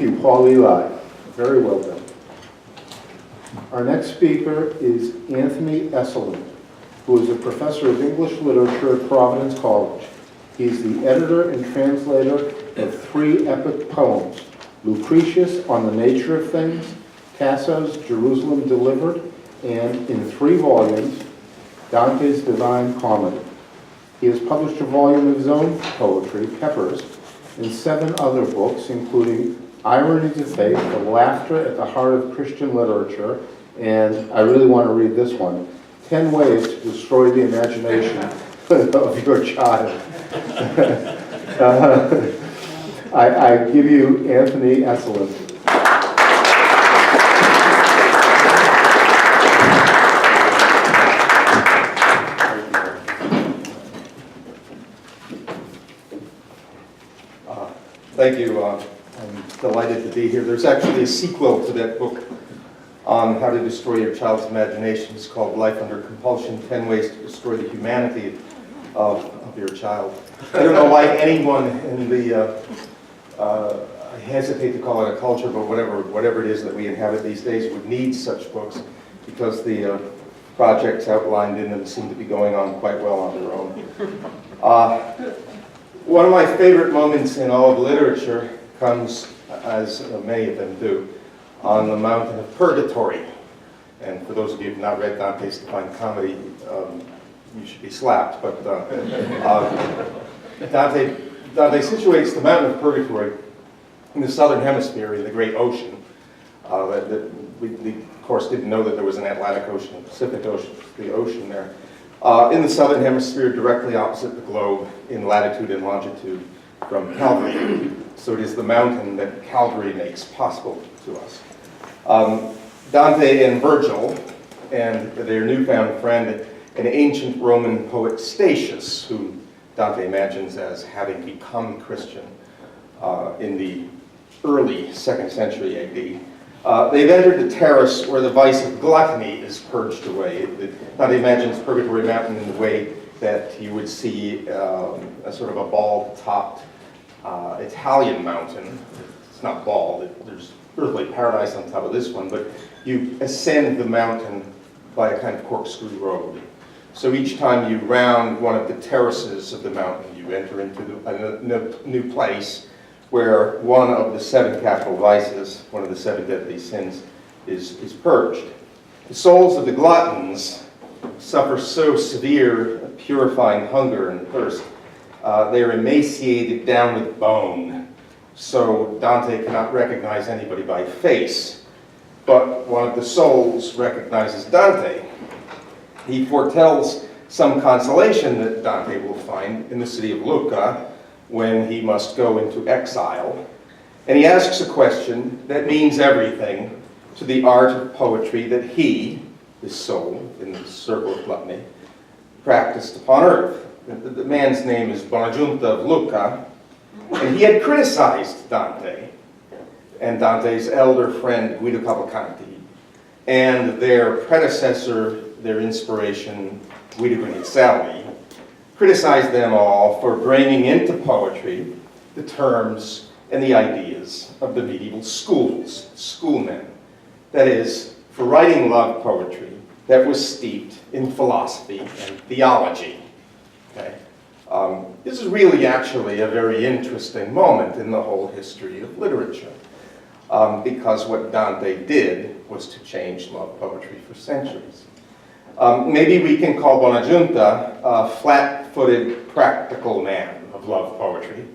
Thank you, Paul Eli. Very well done. Our next speaker is Anthony Esolen, who is a professor of English literature at Providence College. He is the editor and translator of 3 epic poems, Lucretius on the Nature of Things, Tasso's Jerusalem Delivered, and in 3 volumes, Dante's Divine Comedy. He has published a volume of his own poetry, Peppers, and 7 other books, including Ironies of Faith, The Laughter at the Heart of Christian Literature, and I really want to read this one, 10 Ways to Destroy the Imagination of Your Child. I give you Anthony Esolen. Thank you. I'm delighted to be here. There's actually a sequel to that book on how to destroy your child's imagination. It's called Life Under Compulsion, 10 Ways to Destroy the Humanity of your Child. I don't know why anyone in the, I hesitate to call it a culture, but whatever it is that we inhabit these days would need such books, because the projects outlined in them seem to be going on quite well on their own. One of my favorite moments in all of literature comes, as many of them do, on the mountain of Purgatory. And for those of you who have not read Dante's Divine Comedy, you should be slapped. But Dante situates the mountain of Purgatory in the southern hemisphere, in the great ocean. We, of course, didn't know that there was an Atlantic Ocean and Pacific Ocean, the ocean there. In the southern hemisphere, directly opposite the globe, in latitude and longitude from Calvary. So it is the mountain that Calvary makes possible to us. Dante and Virgil, and their newfound friend, an ancient Roman poet, Statius, whom Dante imagines as having become Christian in the early 2nd century AD. They've entered the terrace where the vice of gluttony is purged away. Dante imagines Purgatory Mountain in the way that you would see a sort of a bald-topped Italian mountain. It's not bald, there's earthly paradise on top of this one, but you ascend the mountain by a kind of corkscrew road. So each time you round one of the terraces of the mountain, you enter into a new place where one of the 7 capital vices, one of the 7 deadly sins, is purged. The souls of the gluttons suffer so severe purifying hunger and thirst. They are emaciated down with bone, so Dante cannot recognize anybody by face. But one of the souls recognizes Dante. He foretells some consolation that Dante will find in the city of Lucca when he must go into exile. And he asks a question that means everything to the art of poetry that he, his soul, in the circle of gluttony, practiced upon earth. The man's name is Bonagiunta of Lucca, and he had criticized Dante and Dante's elder friend Guido Cavalcanti, and their predecessor, their inspiration, Guido Guinizelli, criticized them all for bringing into poetry the terms and the ideas of the medieval schools, schoolmen. That is, for writing love poetry that was steeped in philosophy and theology. Okay? This is really actually a very interesting moment in the whole history of literature, because what Dante did was to change love poetry for centuries. Maybe we can call Bonagiunta a flat-footed, practical man of love poetry,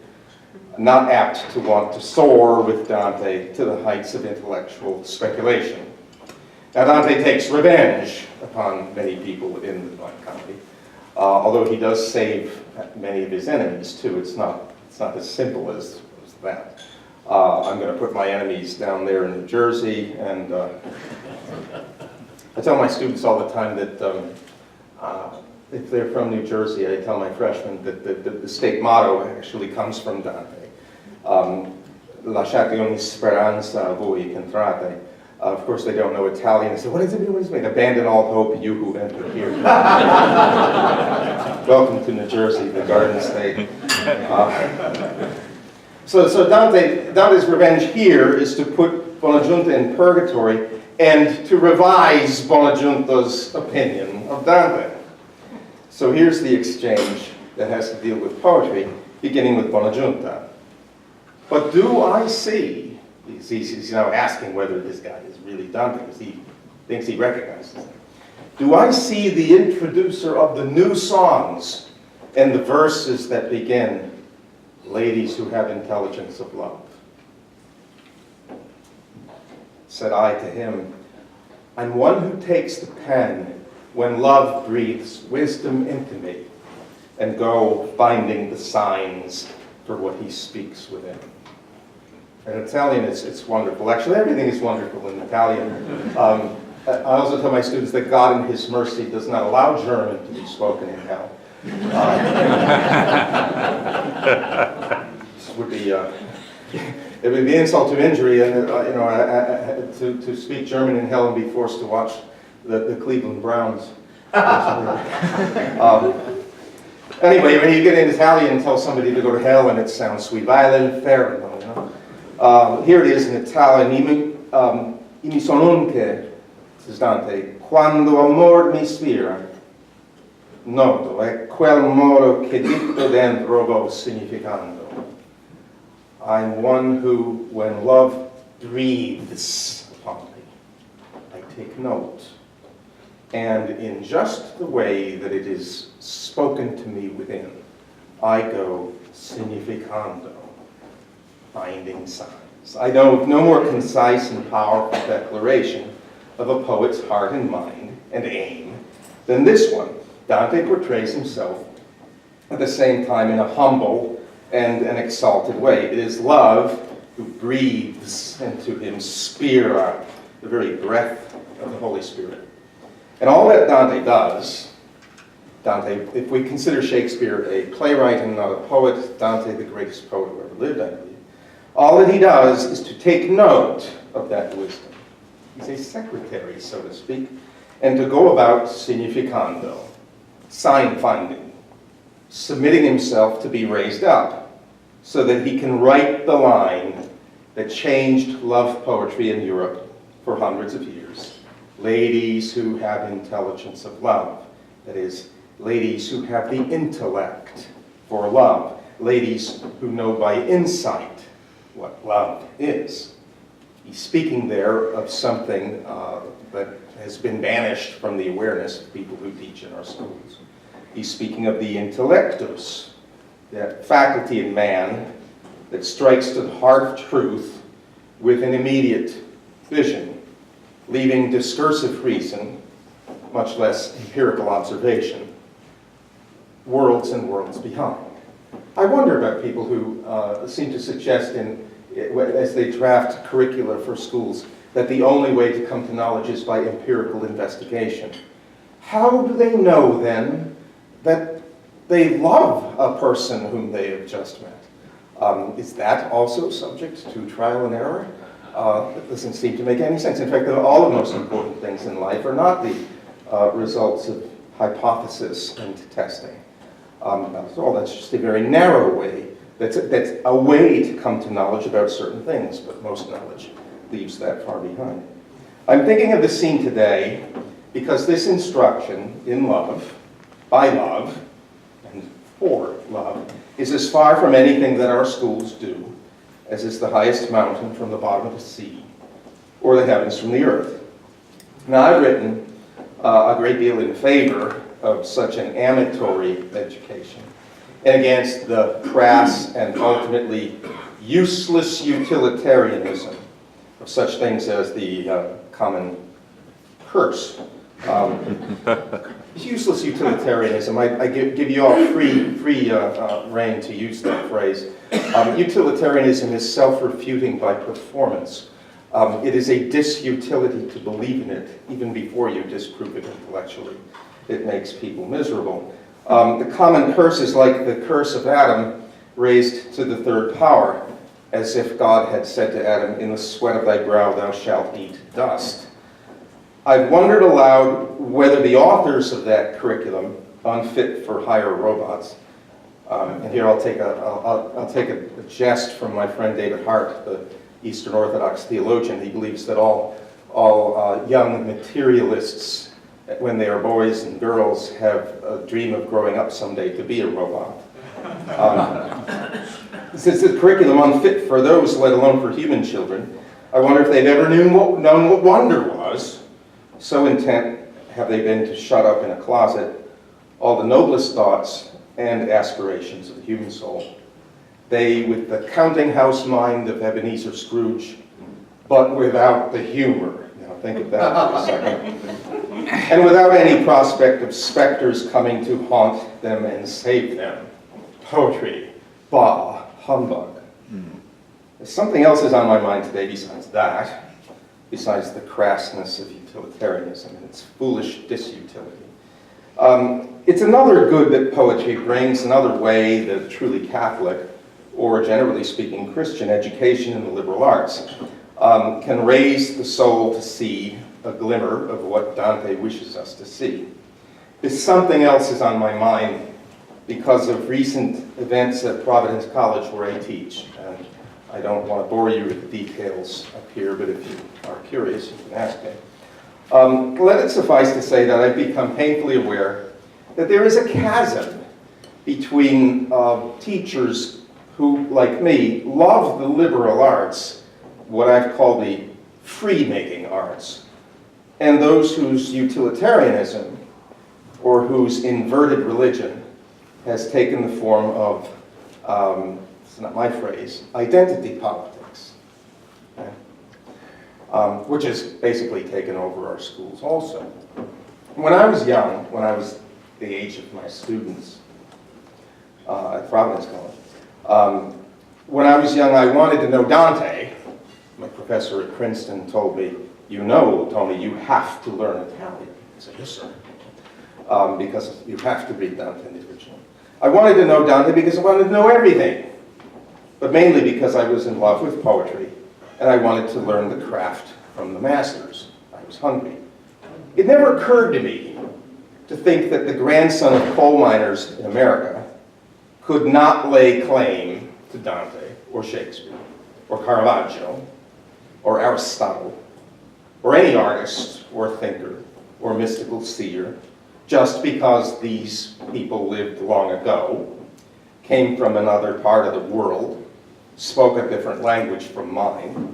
not apt to want to soar with Dante to the heights of intellectual speculation. Now, Dante takes revenge upon many people in the Divine Comedy, although he does save many of his enemies too. It's not as simple as that. I'm going to put my enemies down there in New Jersey, and I tell my students all the time that if they're from New Jersey, I tell my freshmen that the state motto actually comes from Dante. Lasciate ogni speranza a voi che entrate. Of course, they don't know Italian. They say, what does it mean? What does it mean? Abandon all hope, you who enter here. Welcome to New Jersey, the Garden State. So Dante's revenge here is to put Buonaggiunta in purgatory and to revise Buonaggiunta's opinion of Dante. So here's the exchange that has to deal with poetry, beginning with Buonaggiunta. But do I see, he's now asking whether this guy is really Dante, because he thinks he recognizes him. Do I see the introducer of the new songs and the verses that begin, ladies who have intelligence of love? Said I to him, I'm one who takes the pen when love breathes wisdom into me, and go finding the signs for what he speaks within. In Italian, it's wonderful. Actually, everything is wonderful in Italian. I also tell my students that God in his mercy does not allow German to be spoken in hell. This would be, it would be insult to injury, and to speak German in hell and be forced to watch the Cleveland Browns. Anyway, when you get in Italian and tell somebody to go to hell, and it sounds sweet, vai all'inferno, you know. Here it is in Italian. Mi sono anche, says Dante, quando amor mi ispira, noto è quel modo che dito dentro vo significando. I'm one who, when love breathes upon me, I take note. And in just the way that it is spoken to me within, I go significando, finding signs. I know of no more concise and powerful declaration of a poet's heart and mind and aim than this one. Dante portrays himself at the same time in a humble and an exalted way. It is love who breathes into him spira, the very breath of the Holy Spirit. And all that Dante does, if we consider Shakespeare a playwright and not a poet, Dante the greatest poet who ever lived, I believe, all that he does is to take note of that wisdom. He's a secretary, so to speak, and to go about significando, sign finding, submitting himself to be raised up, so that he can write the line that changed love poetry in Europe for hundreds of years. Ladies who have intelligence of love. That is, ladies who have the intellect for love. Ladies who know by insight what love is. He's speaking there of something that has been banished from the awareness of people who teach in our schools. He's speaking of the intellectus, that faculty in man that strikes to the heart of truth with an immediate vision, leaving discursive reason, much less empirical observation, worlds and worlds behind. I wonder about people who seem to suggest, as they draft curricula for schools, that the only way to come to knowledge is by empirical investigation. How do they know, then, that they love a person whom they have just met? Is that also subject to trial and error? It doesn't seem to make any sense. In fact, all the most important things in life are not the results of hypothesis and testing. After all, that's just a very narrow way. That's a way to come to knowledge about certain things, but most knowledge leaves that far behind. I'm thinking of the scene today because this instruction in love, by love, and for love, is as far from anything that our schools do as is the highest mountain from the bottom of the sea, or the heavens from the earth. Now, I've written a great deal in favor of such an amatory education, and against the crass and ultimately useless utilitarianism of such things as the common curse. Useless utilitarianism, I give you all free rein to use that phrase. Utilitarianism is self-refuting by performance. It is a disutility to believe in it, even before you disprove it intellectually. It makes people miserable. The common curse is like the curse of Adam raised to the third power, as if God had said to Adam, "In the sweat of thy brow thou shalt eat dust." I've wondered aloud whether the authors of that curriculum, unfit for higher robots, And here I'll take a jest from my friend David Hart, the Eastern Orthodox theologian. He believes that all young materialists, when they are boys and girls, have a dream of growing up someday to be a robot. Since the curriculum unfit for those, let alone for human children, I wonder if they've ever known what wonder was. So intent have they been to shut up in a closet all the noblest thoughts and aspirations of the human soul. They, with the counting house mind of Ebenezer Scrooge, but without the humor. Now think of that for a second. And without any prospect of specters coming to haunt them and save them. Poetry, bah, humbug. Something else is on my mind today besides that, besides the crassness of utilitarianism and its foolish disutility. It's another good that poetry brings, another way that a truly Catholic, or generally speaking Christian education in the liberal arts can raise the soul to see a glimmer of what Dante wishes us to see. This something else is on my mind because of recent events at Providence College where I teach. And I don't want to bore you with the details up here, but if you are curious, you can ask me. Let it suffice to say that I've become painfully aware that there is a chasm between teachers who, like me, love the liberal arts, what I've called the free-making arts, and those whose utilitarianism or whose inverted religion has taken the form of, it's not my phrase, identity politics, okay? Which has basically taken over our schools also. When I was young, when I was the age of my students at Providence College, when I was young, I wanted to know Dante. My professor at Princeton told me, you know, Tony, you have to learn Italian. I said, yes, sir. Because you have to read Dante in the original. I wanted to know Dante because I wanted to know everything, but mainly because I was in love with poetry and I wanted to learn the craft from the masters. I was hungry. It never occurred to me to think that the grandson of coal miners in America could not lay claim to Dante or Shakespeare or Caravaggio or Aristotle or any artist or thinker or mystical seer just because these people lived long ago, came from another part of the world, spoke a different language from mine,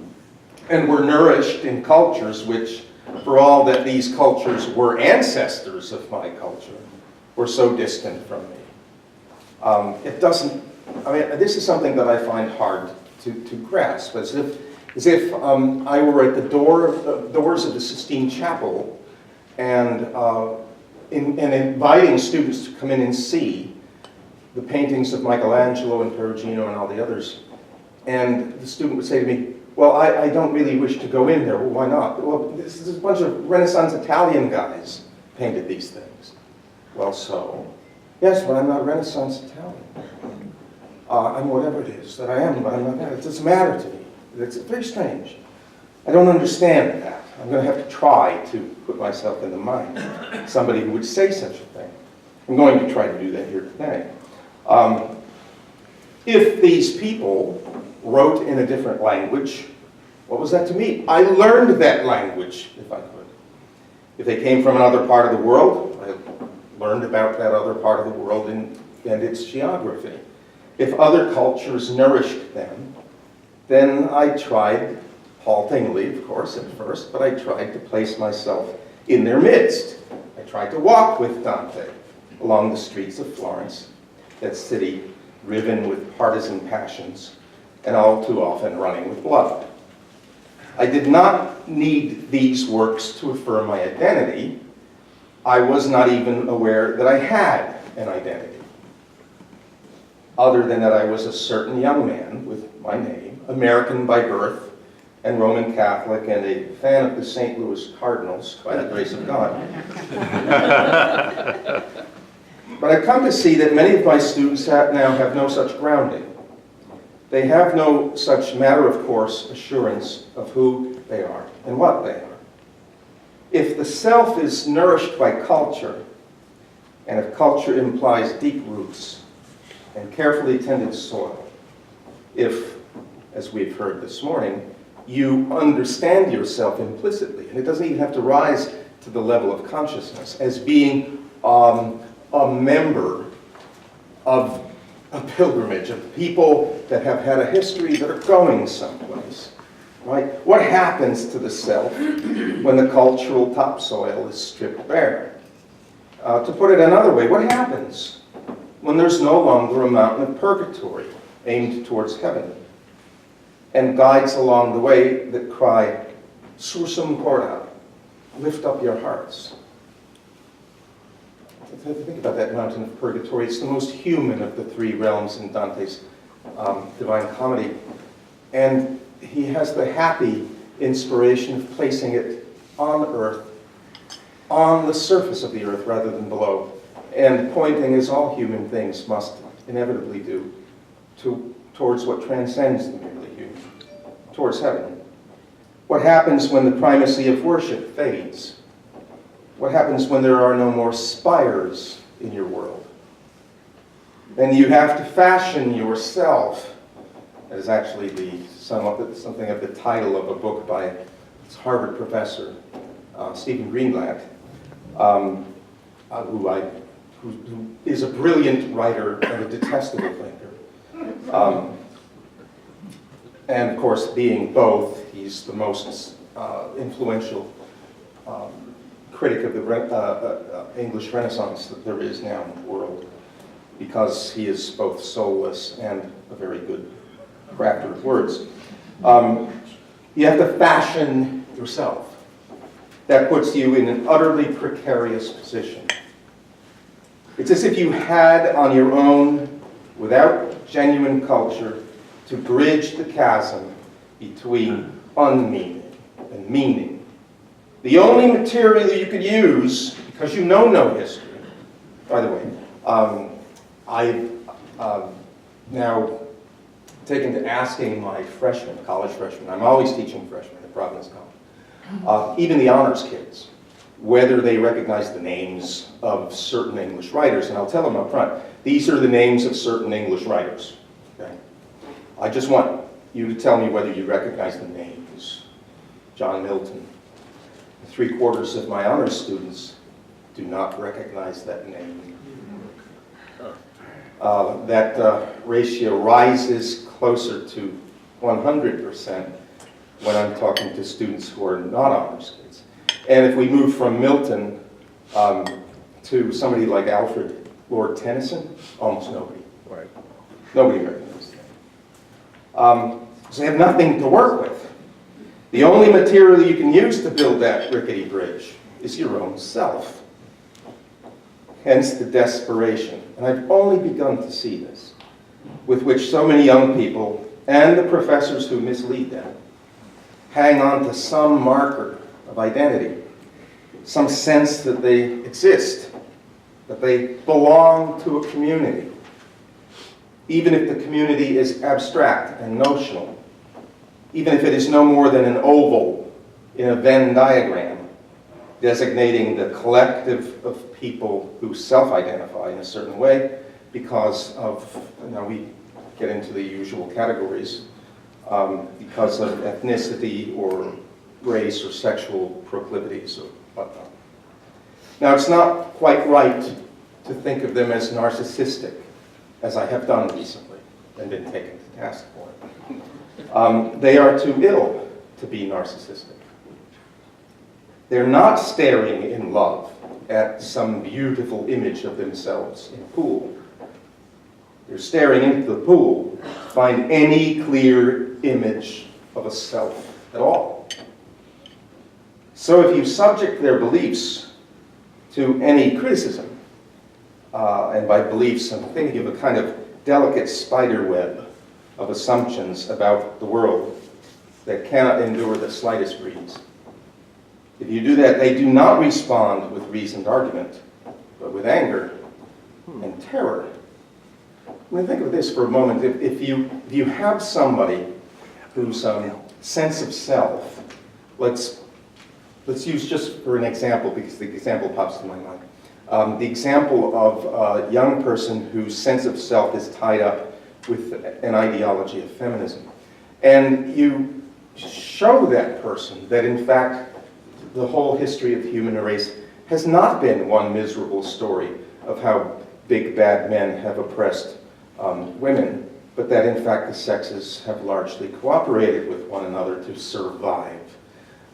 and were nourished in cultures which, for all that these cultures were ancestors of my culture, were so distant from me. It doesn't, I mean, this is something that I find hard to grasp, as if I were at the doors of the Sistine Chapel and inviting students to come in and see the paintings of Michelangelo and Perugino and all the others. And the student would say to me, well, I don't really wish to go in there. Well, why not? Well, this is a bunch of Renaissance Italian guys painted these things. Well, so? Yes, but I'm not Renaissance Italian. I'm whatever it is that I am, but I'm not that. It doesn't matter to me. It's very strange. I don't understand that. I'm going to have to try to put myself in the mind of somebody who would say such a thing. I'm going to try to do that here today. If these people wrote in a different language, what was that to me? I learned that language, if I could. If they came from another part of the world, I learned about that other part of the world and its geography. If other cultures nourished them, then I tried, haltingly, of course, at first, but I tried to place myself in their midst. I tried to walk with Dante along the streets of Florence, that city riven with partisan passions, and all too often running with blood. I did not need these works to affirm my identity. I was not even aware that I had an identity, other than that I was a certain young man with my name, American by birth, and Roman Catholic, and a fan of the St. Louis Cardinals, by the grace of God. But I've come to see that many of my students now have no such grounding. They have no such matter-of-course assurance of who they are and what they are. If the self is nourished by culture, and if culture implies deep roots, and carefully tended soil, if, as we've heard this morning, you understand yourself implicitly, and it doesn't even have to rise to the level of consciousness, as being a member of a pilgrimage, of people that have had a history that are going someplace, right? What happens to the self when the cultural topsoil is stripped bare? To put it another way, what happens when there's no longer a mountain of purgatory aimed towards heaven, and guides along the way that cry, Sursum corda, lift up your hearts? Think about that mountain of purgatory. It's the most human of the three realms in Dante's Divine Comedy. And he has the happy inspiration of placing it on earth, on the surface of the earth rather than below, and pointing, as all human things must inevitably do, towards what transcends the merely human, towards heaven. What happens when the primacy of worship fades? What happens when there are no more spires in your world? Then you have to fashion yourself. That is actually something of the title of a book by this Harvard professor, Stephen Greenblatt, who is a brilliant writer and a detestable thinker. And of course, being both, he's the most influential critic of the English Renaissance that there is now in the world, because he is both soulless and a very good crafter of words. You have to fashion yourself. That puts you in an utterly precarious position. It's as if you had on your own, without genuine culture, to bridge the chasm between unmeaning and meaning. The only material you could use, because you know no history, by the way, I've now taken to asking my freshmen, college freshmen, I'm always teaching freshmen at Providence College, even the honors kids, whether they recognize the names of certain English writers, and I'll tell them up front, these are the names of certain English writers. Okay? I just want you to tell me whether you recognize the names. John Milton. 3/4 of my honors students do not recognize that name. That ratio rises closer to 100% when I'm talking to students who are not honors kids. And if we move from Milton to somebody like Alfred Lord Tennyson, almost nobody. Right. Nobody recognizes that. So they have nothing to work with. The only material you can use to build that rickety bridge is your own self. Hence the desperation, and I've only begun to see this, with which so many young people, and the professors who mislead them, hang on to some marker of identity, some sense that they exist, that they belong to a community, even if the community is abstract and notional, even if it is no more than an oval in a Venn diagram, designating the collective of people who self-identify in a certain way because of, we get into the usual categories, because of ethnicity or race or sexual proclivities or whatnot. Now, it's not quite right to think of them as narcissistic, as I have done recently and been taken to task for it. They are too ill to be narcissistic. They're not staring in love at some beautiful image of themselves in a pool. They're staring into the pool to find any clear image of a self at all. So if you subject their beliefs to any criticism, and by beliefs I'm thinking of a kind of delicate spider web of assumptions about the world that cannot endure the slightest breeze. If you do that, they do not respond with reasoned argument, but with anger and terror. I mean, think of this for a moment. If you have somebody whose sense of self, let's use just for an example, because the example pops to my mind, The example of a young person whose sense of self is tied up with an ideology of feminism. And you show that person that, in fact, the whole history of the human race has not been one miserable story of how big bad men have oppressed women, but that, in fact, the sexes have largely cooperated with one another to survive,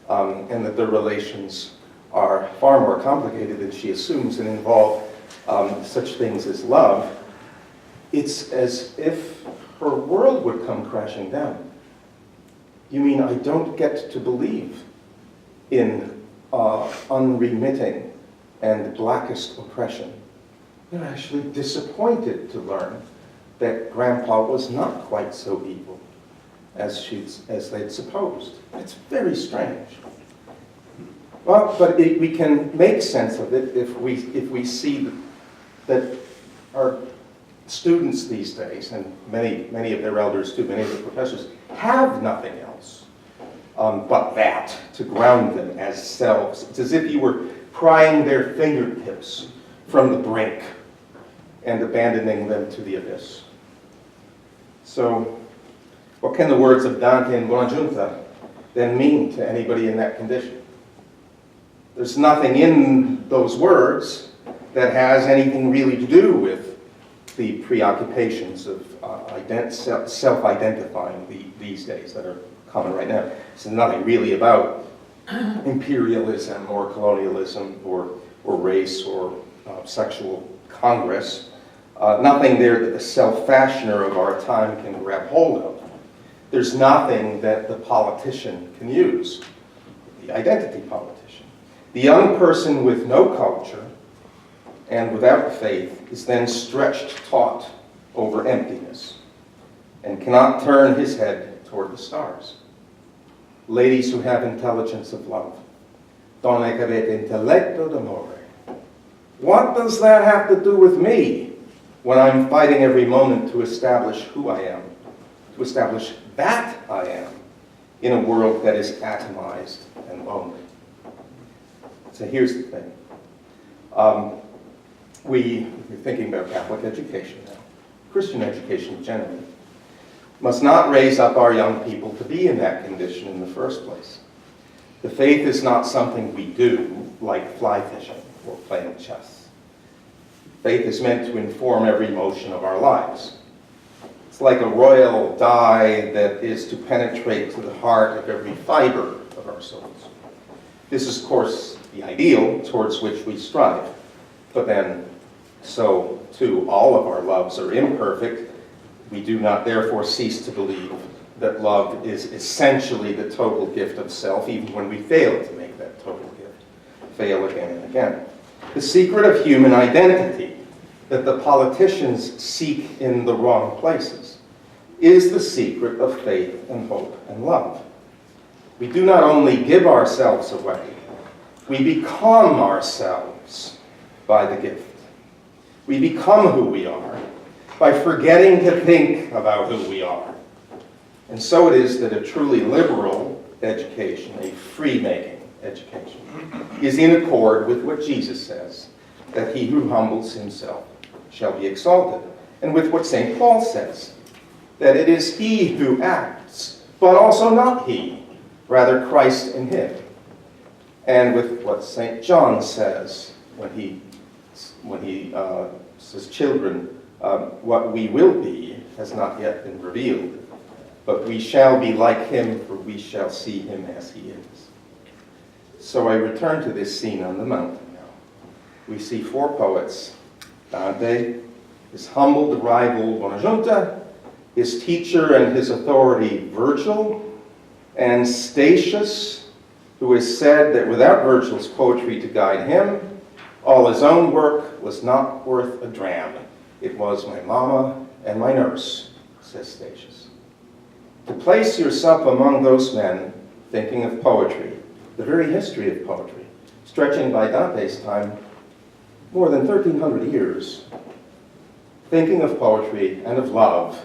and that their relations are far more complicated than she assumes and involve such things as love. It's as if her world would come crashing down. You mean I don't get to believe in unremitting and blackest oppression? They're actually disappointed to learn that Grandpa was not quite so evil as they'd supposed. It's very strange. Well, but we can make sense of it if we see that our students these days, and many of their elders too, many of the professors, have nothing else but that to ground them as selves. It's as if you were prying their fingertips from the brink and abandoning them to the abyss. So, what can the words of Dante and Buonaggiunta then mean to anybody in that condition? There's nothing in those words that has anything really to do with the preoccupations of self-identifying these days that are common right now. It's nothing really about imperialism or colonialism or race or sexual congress. Nothing there that the self-fashioner of our time can grab hold of. There's nothing that the politician can use, the identity politician. The young person with no culture and without faith is then stretched taut over emptiness and cannot turn his head toward the stars. Ladies who have intelligence of love, donne che avete intelletto d'amore. What does that have to do with me when I'm fighting every moment to establish who I am, to establish that I am in a world that is atomized and lonely? So here's the thing. We're thinking about Catholic education now, Christian education generally, must not raise up our young people to be in that condition in the first place. The faith is not something we do, like fly fishing or playing chess. Faith is meant to inform every motion of our lives. It's like a royal dye that is to penetrate to the heart of every fiber of our souls. This is, of course, the ideal towards which we strive. But then, so too, all of our loves are imperfect. We do not therefore cease to believe that love is essentially the total gift of self, even when we fail to make that total gift, fail again and again. The secret of human identity that the politicians seek in the wrong places is the secret of faith and hope and love. We do not only give ourselves away, we become ourselves by the gift. We become who we are by forgetting to think about who we are. And so it is that a truly liberal education, a free-making education, is in accord with what Jesus says, that he who humbles himself shall be exalted, and with what St. Paul says, that it is he who acts, but also not he, rather Christ in him. And with what St. John says when he says, children, what we will be has not yet been revealed, but we shall be like him, for we shall see him as he is. So I return to this scene on the mountain now. We see four poets, Dante, his humbled rival Buonaggiunta, his teacher and his authority Virgil, and Statius, who has said that without Virgil's poetry to guide him, all his own work was not worth a dram. It was my mama and my nurse, says Statius. To place yourself among those men thinking of poetry, the very history of poetry, stretching by Dante's time more than 1,300 years, thinking of poetry and of love,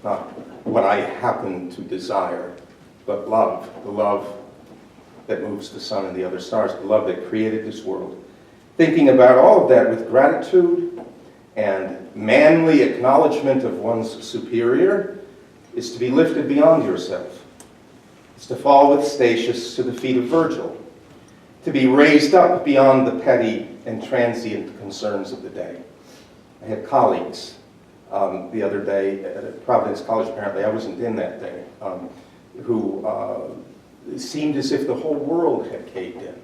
not what I happen to desire, but love, the love that moves the sun and the other stars, the love that created this world, Thinking about all of that with gratitude and manly acknowledgement of one's superior is to be lifted beyond yourself. It's to fall with Statius to the feet of Virgil, to be raised up beyond the petty and transient concerns of the day. I had colleagues the other day at Providence College, apparently I wasn't in that day, who it seemed as if the whole world had caved in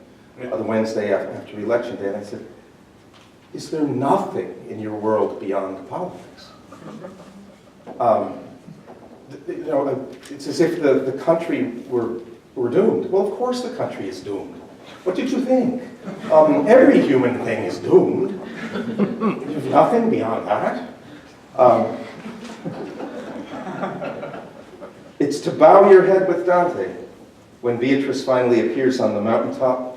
the Wednesday after election day. And I said, is there nothing in your world beyond politics? It's as if the country were doomed. Well, of course the country is doomed. What did you think? Every human thing is doomed. There's nothing beyond that. It's to bow your head with Dante when Beatrice finally appears on the mountaintop.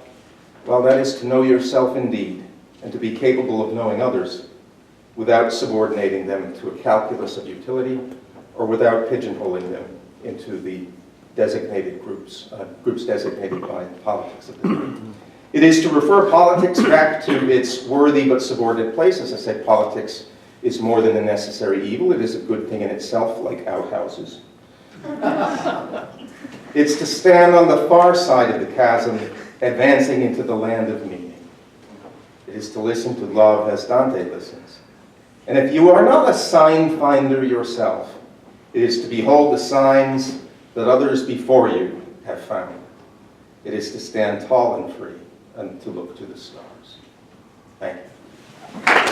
Well, that is to know yourself indeed, and to be capable of knowing others without subordinating them to a calculus of utility or without pigeonholing them into the designated groups designated by politics of the day. It is to refer politics back to its worthy but subordinate place. As I said, politics is more than a necessary evil. It is a good thing in itself, like outhouses. It's to stand on the far side of the chasm, advancing into the land of meaning. It is to listen to love as Dante listens. And if you are not a sign finder yourself, it is to behold the signs that others before you have found. It is to stand tall and free and to look to the stars. Thank you.